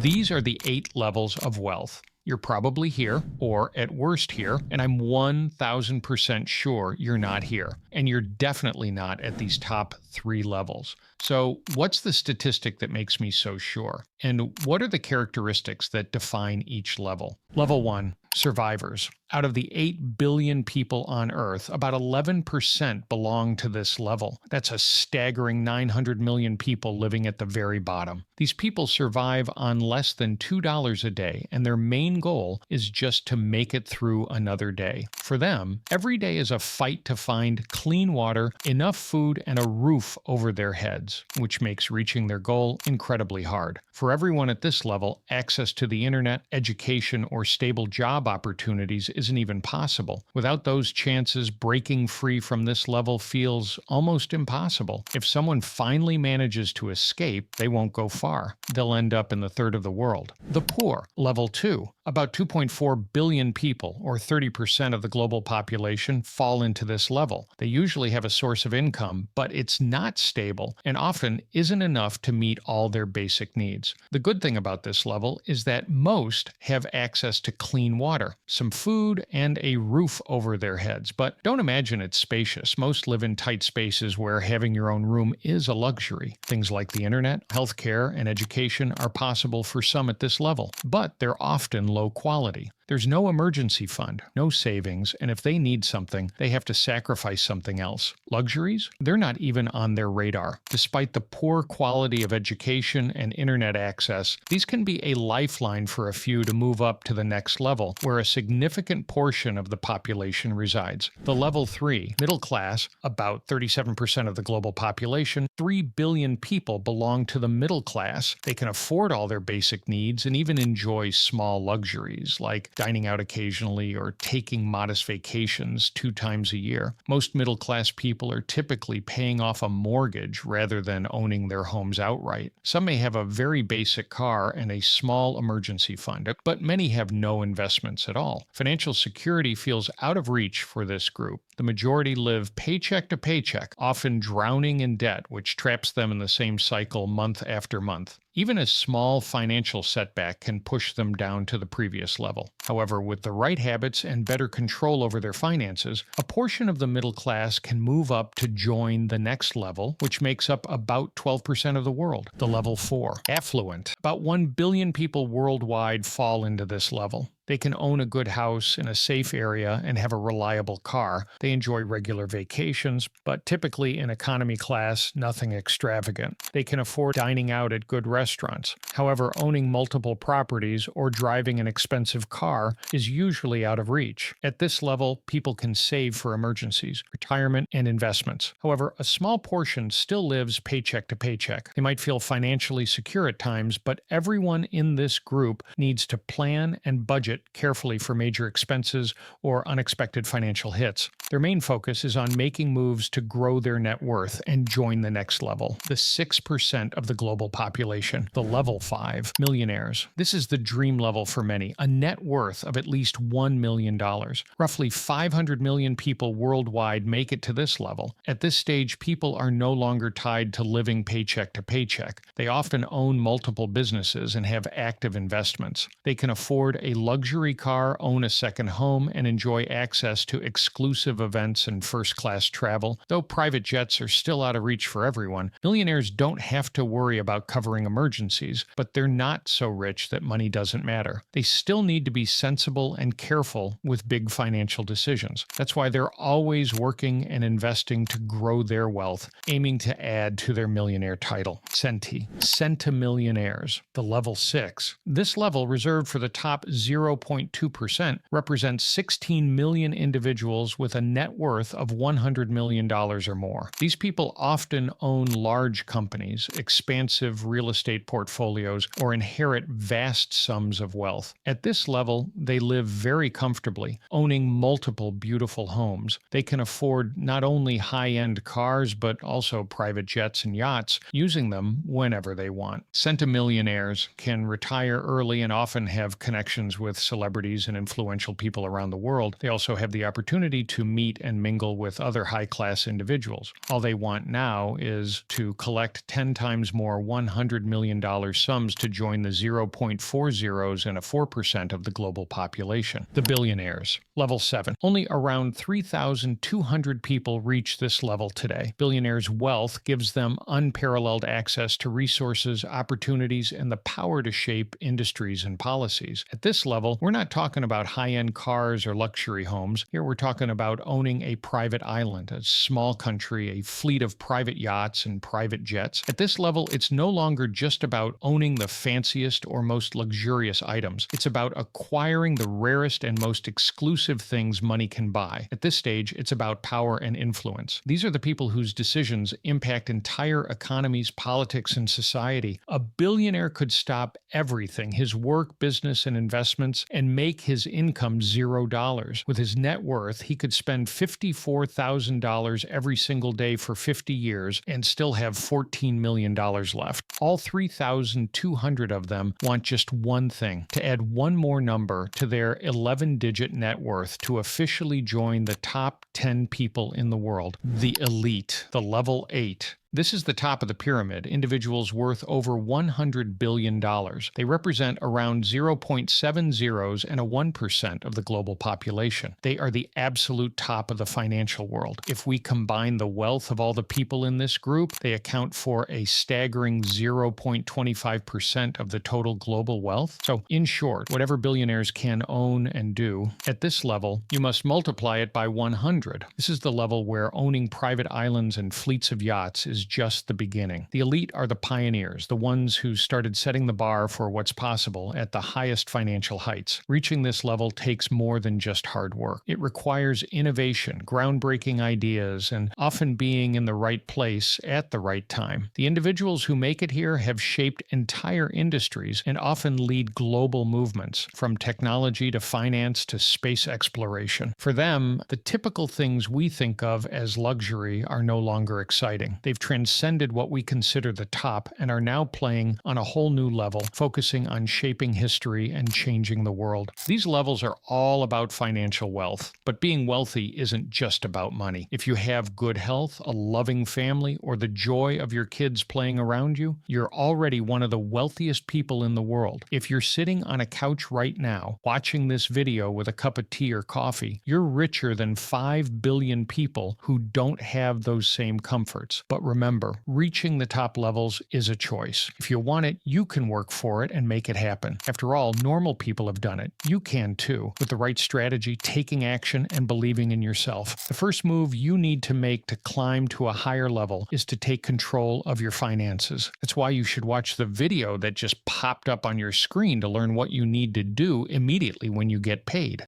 These are the 8 levels of wealth. You're probably here, or at worst here, and I'm 1000% sure you're not here. And you're definitely not at these top 3 levels. So, what's the statistic that makes me so sure? And what are the characteristics that define each level? Level 1, survivors. Out of the 8 billion people on Earth, about 11% belong to this level. That's a staggering 900 million people living at the very bottom. These people survive on less than $2 a day, and their main goal is just to make it through another day. For them, every day is a fight to find clean water, enough food, and a roof over their heads, which makes reaching their goal incredibly hard. For everyone at this level, access to the internet, education, or stable job opportunities isn't even possible. Without those chances, breaking free from this level feels almost impossible. If someone finally manages to escape, they won't go far. They'll end up in the third of the world. The poor, level 2. About 2.4 billion people, or 30% of the global population, fall into this level. They usually have a source of income, but it's not stable and often isn't enough to meet all their basic needs. The good thing about this level is that most have access to clean water, some food, and a roof over their heads. But don't imagine it's spacious. Most live in tight spaces where having your own room is a luxury. Things like the internet, healthcare, and education are possible for some at this level, but they're often low quality. There's no emergency fund, no savings, and if they need something, they have to sacrifice something else. Luxuries? They're not even on their radar. Despite the poor quality of education and internet access, these can be a lifeline for a few to move up to the next level, where a significant portion of the population resides. The level 3, middle class, about 37% of the global population, 3 billion people belong to the middle class. They can afford all their basic needs and even enjoy small luxuries like dining out occasionally or taking modest vacations 2 times a year. Most middle-class people are typically paying off a mortgage rather than owning their homes outright. Some may have a very basic car and a small emergency fund, but many have no investments at all. Financial security feels out of reach for this group. The majority live paycheck to paycheck, often drowning in debt, which traps them in the same cycle month after month. Even a small financial setback can push them down to the previous level. However, with the right habits and better control over their finances, a portion of the middle class can move up to join the next level, which makes up about 12% of the world. The level 4, affluent. About 1 billion people worldwide fall into this level. They can own a good house in a safe area and have a reliable car. They enjoy regular vacations, but typically in economy class, nothing extravagant. They can afford dining out at good restaurants. However, owning multiple properties or driving an expensive car is usually out of reach. At this level, people can save for emergencies, retirement, and investments. However, a small portion still lives paycheck to paycheck. They might feel financially secure at times, but everyone in this group needs to plan and budget carefully for major expenses or unexpected financial hits. Their main focus is on making moves to grow their net worth and join the next level, the 6% of the global population, the level 5, millionaires. This is the dream level for many, a net worth of at least $1 million. Roughly 500 million people worldwide make it to this level. At this stage, people are no longer tied to living paycheck to paycheck. They often own multiple businesses and have active investments. They can afford a luxury car, own a second home, and enjoy access to exclusive events and first-class travel. Though private jets are still out of reach for everyone, millionaires don't have to worry about covering emergencies, but they're not so rich that money doesn't matter. They still need to be sensible and careful with big financial decisions. That's why they're always working and investing to grow their wealth, aiming to add to their millionaire title. Centimillionaires, the level 6. This level, reserved for the top 0.2%, represents 16 million individuals with a net worth of $100 million or more. These people often own large companies, expansive real estate portfolios, or inherit vast sums of wealth. At this level, they live very comfortably, owning multiple beautiful homes. They can afford not only high-end cars, but also private jets and yachts, using them whenever they want. Centimillionaires can retire early and often have connections with celebrities and influential people around the world, they also have the opportunity to meet and mingle with other high-class individuals. All they want now is to collect 10 times more $100 million sums to join the 0.40s and a 4% of the global population. The billionaires. Level 7. Only around 3,200 people reach this level today. Billionaires' wealth gives them unparalleled access to resources, opportunities, and the power to shape industries and policies. At this level, we're not talking about high-end cars or luxury homes. Here we're talking about owning a private island, a small country, a fleet of private yachts and private jets. At this level, it's no longer just about owning the fanciest or most luxurious items. It's about acquiring the rarest and most exclusive things money can buy. At this stage, it's about power and influence. These are the people whose decisions impact entire economies, politics, and society. A billionaire could stop everything, his work, business, and investments, and make his income $0. With his net worth, he could spend $54,000 every single day for 50 years and still have $14 million left. All 3,200 of them want just one thing: to add one more number to their 11-digit net worth to officially join the top 10 people in the world, the elite, the level 8. This is the top of the pyramid, individuals worth over $100 billion. They represent around 0.70s and a 1% of the global population. They are the absolute top of the financial world. If we combine the wealth of all the people in this group, they account for a staggering 0.25% of the total global wealth. So, in short, whatever billionaires can own and do, at this level, you must multiply it by 100. This is the level where owning private islands and fleets of yachts is just the beginning. The elite are the pioneers, the ones who started setting the bar for what's possible at the highest financial heights. Reaching this level takes more than just hard work. It requires innovation, groundbreaking ideas, and often being in the right place at the right time. The individuals who make it here have shaped entire industries and often lead global movements, from technology to finance to space exploration. For them, the typical things we think of as luxury are no longer exciting. They've transcended what we consider the top and are now playing on a whole new level, focusing on shaping history and changing the world. These levels are all about financial wealth, but being wealthy isn't just about money. If you have good health, a loving family, or the joy of your kids playing around you, you're already one of the wealthiest people in the world. If you're sitting on a couch right now, watching this video with a cup of tea or coffee, you're richer than 5 billion people who don't have those same comforts. But remember, reaching the top levels is a choice. If you want it, you can work for it and make it happen. After all, normal people have done it. You can too, with the right strategy, taking action, and believing in yourself. The first move you need to make to climb to a higher level is to take control of your finances. That's why you should watch the video that just popped up on your screen to learn what you need to do immediately when you get paid.